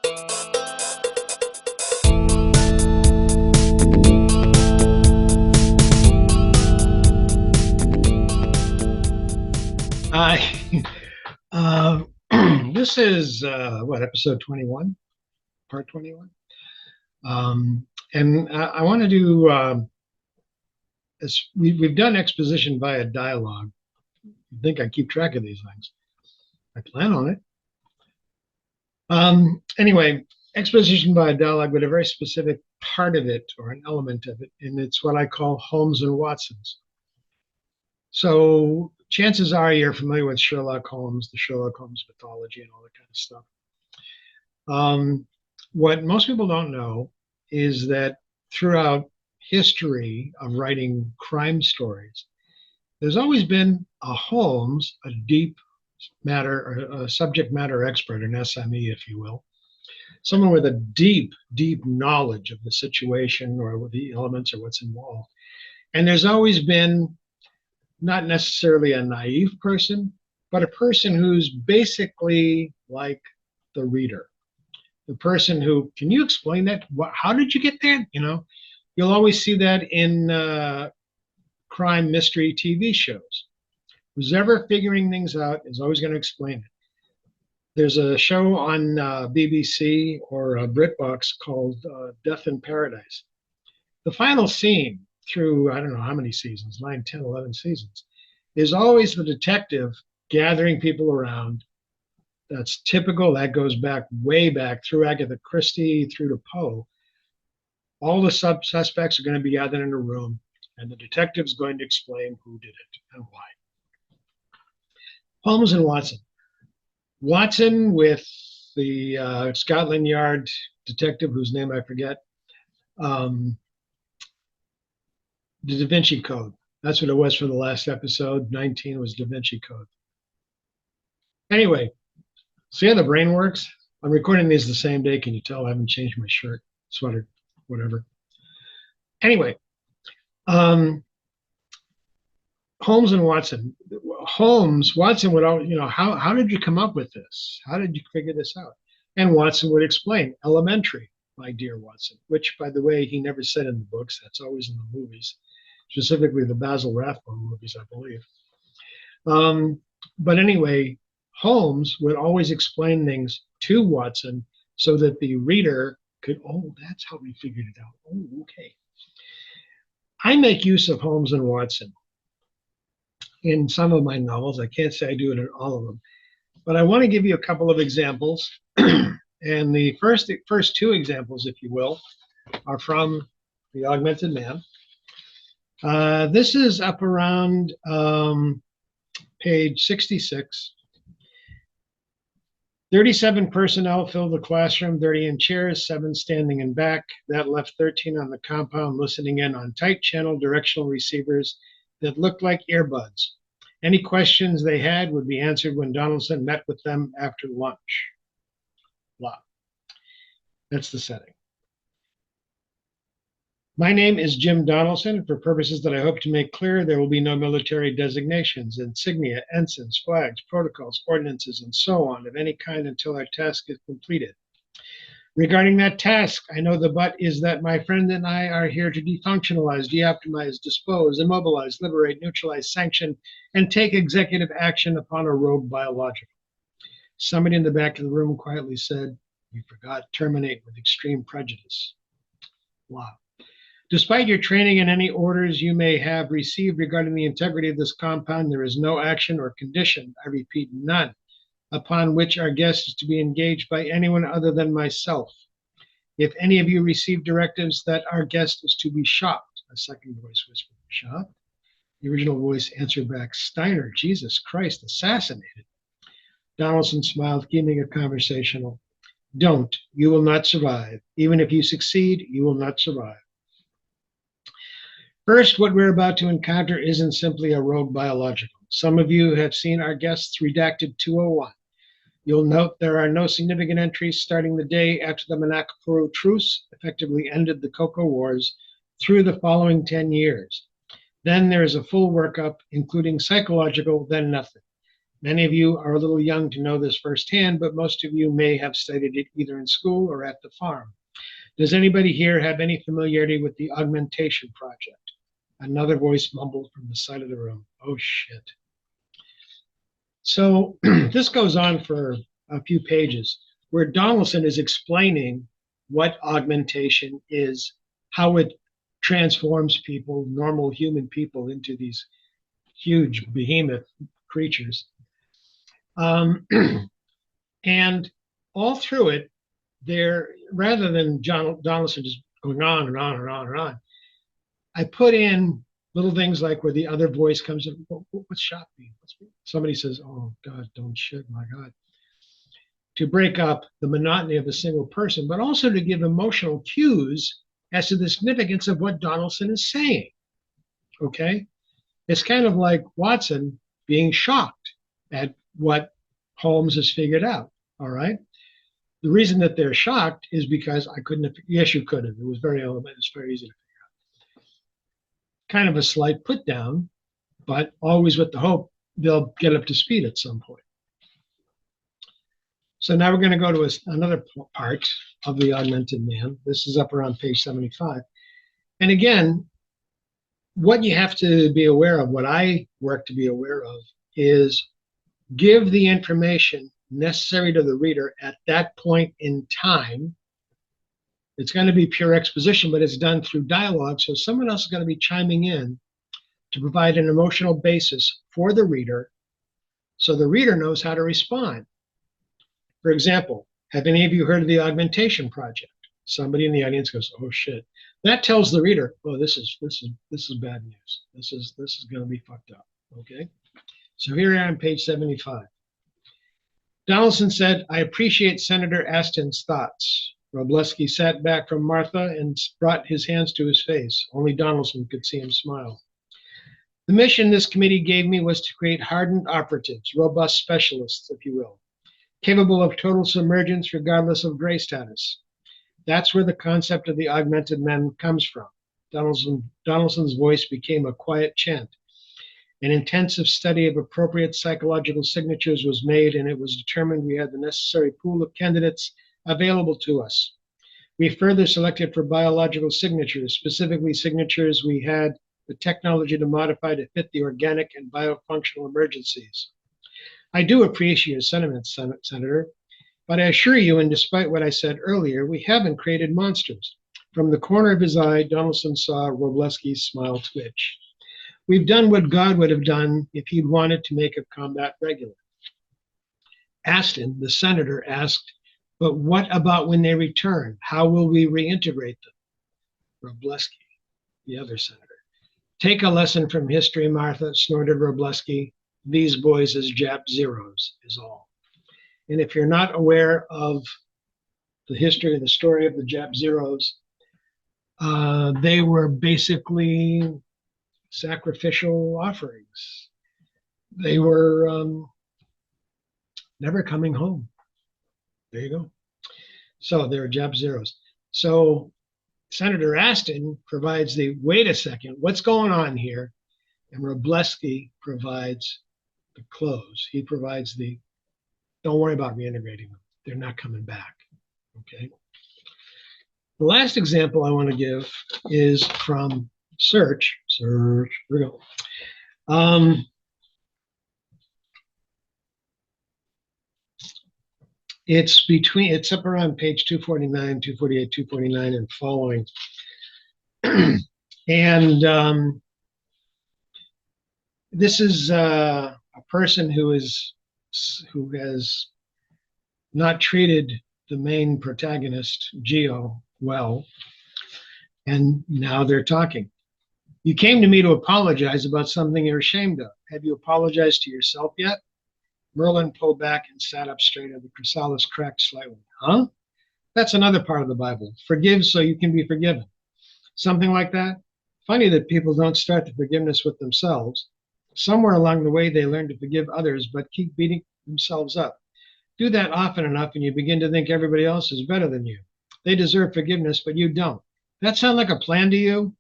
Hi. This is what, episode 21, part 21. And I want to do we've done exposition via dialogue. I think I keep track of these things. I plan on it. Anyway, exposition via dialogue with a very specific part of it or an element of it, and it's what I call Holmes and Watsons. So chances are you're familiar with Sherlock Holmes, the Sherlock Holmes mythology, and all that kind of stuff. What most people don't know is that throughout history of writing crime stories, there's always been a Holmes, a deep matter, or a subject matter expert, an SME, if you will, someone with a deep, deep knowledge of the situation or the elements or what's involved. And there's always been not necessarily a naive person, but a person who's basically like the reader. The person who, can you explain that? How did you get there? You'll always see that in crime mystery TV shows. Who's ever figuring things out is always going to explain it. There's a show on BBC or BritBox called Death in Paradise. The final scene through, I don't know how many seasons, 9, 10, 11 seasons, is always the detective gathering people around. That's typical. That goes back, way back, through Agatha Christie, through to Poe. All the suspects are going to be gathered in a room, and the detective's going to explain who did it and why. Holmes and Watson. Watson with the Scotland Yard detective, whose name I forget, the Da Vinci Code. That's what it was for the last episode. 19 was Da Vinci Code. Anyway, see how the brain works? I'm recording these the same day. Can you tell I haven't changed my shirt, sweater, whatever? Anyway, Holmes and Watson. Watson would always, how did you come up with this? How did you figure this out? And Watson would explain, elementary, my dear Watson, which, by the way, he never said in the books. That's always in the movies, specifically the Basil Rathbone movies, I believe. But anyway, Holmes would always explain things to Watson so that the reader could, oh, that's how we figured it out. Oh, okay. I make use of Holmes and Watson in some of my novels. I can't say I do it in all of them, but I want to give you a couple of examples. And the first two examples, if you will, are from The Augmented Man. This is up around page 66. 37 personnel filled the classroom, 30 in chairs, 7 standing in back. That left 13 on the compound listening in on tight channel directional receivers that looked like earbuds. Any questions they had would be answered when Donaldson met with them after lunch. Blah. That's the setting. My name is Jim Donaldson. For purposes that I hope to make clear, there will be no military designations, insignia, ensigns, flags, protocols, ordinances, and so on of any kind until our task is completed. Regarding that task, I know the but is that my friend and I are here to defunctionalize, deoptimize, dispose, immobilize, liberate, neutralize, sanction, and take executive action upon a rogue biological. Somebody in the back of the room quietly said, "You forgot, terminate with extreme prejudice." Wow. Despite your training and any orders you may have received regarding the integrity of this compound, there is no action or condition, I repeat, none, upon which our guest is to be engaged by anyone other than myself. If any of you receive directives that our guest is to be shot, a second voice whispered, shot? The original voice answered back, Steiner, Jesus Christ, assassinated. Donaldson smiled, keeping it conversational. Don't, you will not survive. Even if you succeed, you will not survive. First, what we're about to encounter isn't simply a rogue biological. Some of you have seen our guest's redacted 201. You'll note there are no significant entries starting the day after the Manakapuru Truce effectively ended the Cocoa Wars through the following 10 years. Then there is a full workup, including psychological, then nothing. Many of you are a little young to know this firsthand, but most of you may have studied it either in school or at the farm. Does anybody here have any familiarity with the augmentation project? Another voice mumbled from the side of the room. Oh, shit. So this goes on for a few pages where Donaldson is explaining what augmentation is, how it transforms people, normal human people, into these huge behemoth creatures. And all through it, there, rather than Donaldson just going on and on and on and on, I put in little things like where the other voice comes in. What's shot me? Somebody says, "Oh God, don't shit, my God." To break up the monotony of a single person, but also to give emotional cues as to the significance of what Donaldson is saying. Okay, it's kind of like Watson being shocked at what Holmes has figured out. All right. The reason that they're shocked is because I couldn't have, yes, you could have. It was very elementary. It's very easy to figure out. Kind of a slight put down, but always with the hope they'll get up to speed at some point. So now we're going to go to another part of the augmented man. This is up around page 75. And again, what you have to be aware of, what I work to be aware of, is give the information necessary to the reader at that point in time. It's going to be pure exposition, but it's done through dialogue. So someone else is going to be chiming in to provide an emotional basis for the reader so the reader knows how to respond. For example, have any of you heard of the augmentation project? Somebody in the audience goes, "Oh shit." That tells the reader, "Oh, this is bad news. This is going to be fucked up." Okay? So here I am on page 75. Donaldson said, "I appreciate Senator Aston's thoughts." Robleski sat back from Martha and brought his hands to his face. Only Donaldson could see him smile. "The mission this committee gave me was to create hardened operatives, robust specialists, if you will, capable of total submergence regardless of gray status. That's where the concept of the augmented man comes from." Donaldson's voice became a quiet chant. "An intensive study of appropriate psychological signatures was made, and it was determined we had the necessary pool of candidates available to us. We further selected for biological signatures, specifically signatures we had the technology to modify to fit the organic and biofunctional emergencies. I do appreciate your sentiments, Senator, but I assure you, and despite what I said earlier, we haven't created monsters." From the corner of his eye, Donaldson saw Robleski's smile twitch. "We've done what God would have done if he'd wanted to make a combat regular." Aston, the senator, asked, "But what about when they return? How will we reintegrate them?" Robleski, the other senator. "Take a lesson from history, Martha," snorted Robleski. "These boys is Jap zeros, is all." And if you're not aware of the history and the story of the Jap zeros, they were basically sacrificial offerings. They were never coming home. There you go. So they were Jap zeros. So Senator Aston provides the, "Wait a second, what's going on here?" And Robleski provides the close. He provides the, "Don't worry about reintegrating them. They're not coming back." Okay. The last example I want to give is from Search. Here we go. It's up around page 249, 248, 249 and following. And this is a person who has not treated the main protagonist, Geo, well, and now they're talking. "You came to me to apologize about something you're ashamed of. Have you apologized to yourself yet?" Merlin pulled back and sat up straighter. The chrysalis cracked slightly. "Huh? That's another part of the Bible. Forgive so you can be forgiven. Something like that? Funny that people don't start the forgiveness with themselves. Somewhere along the way, they learn to forgive others, but keep beating themselves up. Do that often enough, and you begin to think everybody else is better than you. They deserve forgiveness, but you don't. That sound like a plan to you?"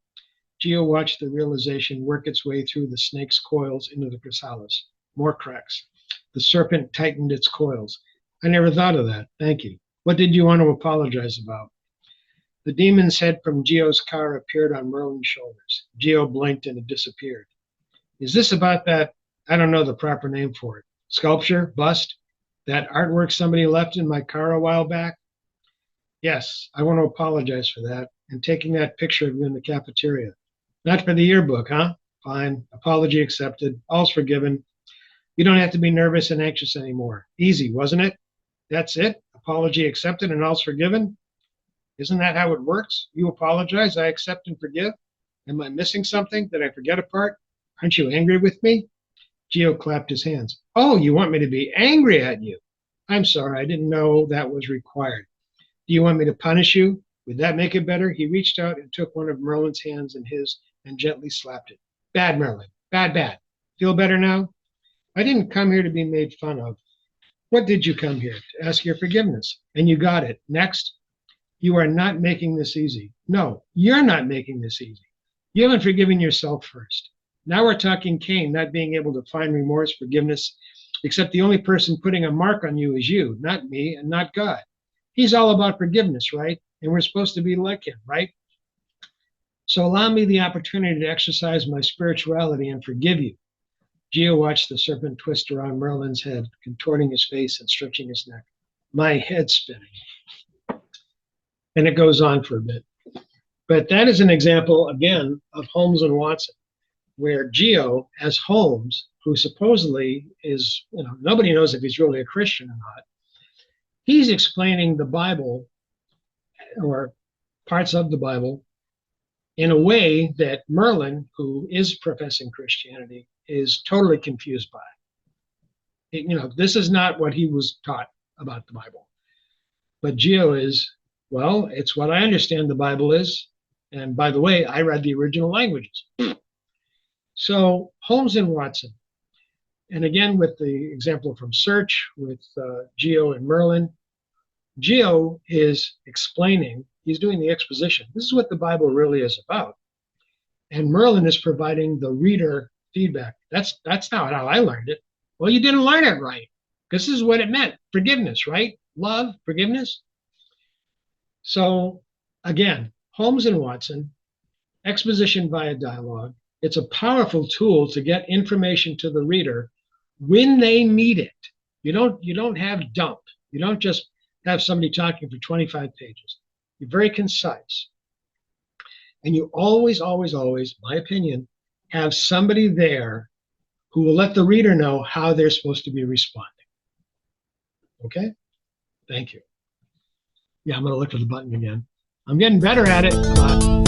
Geo watched the realization work its way through the snake's coils into the chrysalis. More cracks. The serpent tightened its coils. I never thought of that. Thank you. What did you want to apologize about? The demon's head from Geo's car appeared on Merlin's shoulders. Geo blinked and it disappeared. Is this about that? I don't know the proper name for it. Sculpture? Bust? That artwork somebody left in my car a while back? Yes, I want to apologize for that and taking that picture of you in the cafeteria. Not for the yearbook, huh? Fine. Apology accepted. All's forgiven. You don't have to be nervous and anxious anymore. Easy, wasn't it? That's it? Apology accepted and all's forgiven? Isn't that how it works? You apologize, I accept and forgive? Am I missing something? Did I forget a part? Aren't you angry with me? Geo clapped his hands. Oh, you want me to be angry at you? I'm sorry, I didn't know that was required. Do you want me to punish you? Would that make it better? He reached out and took one of Merlin's hands in his and gently slapped it. Bad, Merlin. Bad, bad. Feel better now? I didn't come here to be made fun of. What did you come here? To ask your forgiveness. And you got it. Next. You are not making this easy. No, you're not making this easy. You haven't forgiven yourself first. Now we're talking Cain not being able to find remorse, forgiveness, except the only person putting a mark on you is you, not me and not God. He's all about forgiveness, right? And we're supposed to be like him, right? So allow me the opportunity to exercise my spirituality and forgive you. Geo watched the serpent twist around Merlin's head, contorting his face and stretching his neck. My head's spinning. And it goes on for a bit. But that is an example, again, of Holmes and Watson, where Geo, as Holmes, who supposedly is, nobody knows if he's really a Christian or not, he's explaining the Bible or parts of the Bible in a way that Merlin, who is professing Christianity, is totally confused by. This is not what he was taught about the Bible. But Geo is, well, it's what I understand the Bible is. And by the way, I read the original languages. So Holmes and Watson, and again with the example from Search with Geo and Merlin, Geo is explaining, he's doing the exposition. This is what the Bible really is about. And Merlin is providing the reader feedback. That's not how I learned it. Well, you didn't learn it right. This is what it meant. Forgiveness, right? Love, forgiveness. So again, Holmes and Watson, exposition via dialogue. It's a powerful tool to get information to the reader when they need it. You don't have dump. You don't just have somebody talking for 25 pages. You're very concise. And you always, always, always, my opinion, have somebody there who will let the reader know how they're supposed to be responding. Okay? Thank you. Yeah, I'm going to look for the button again. I'm getting better at it.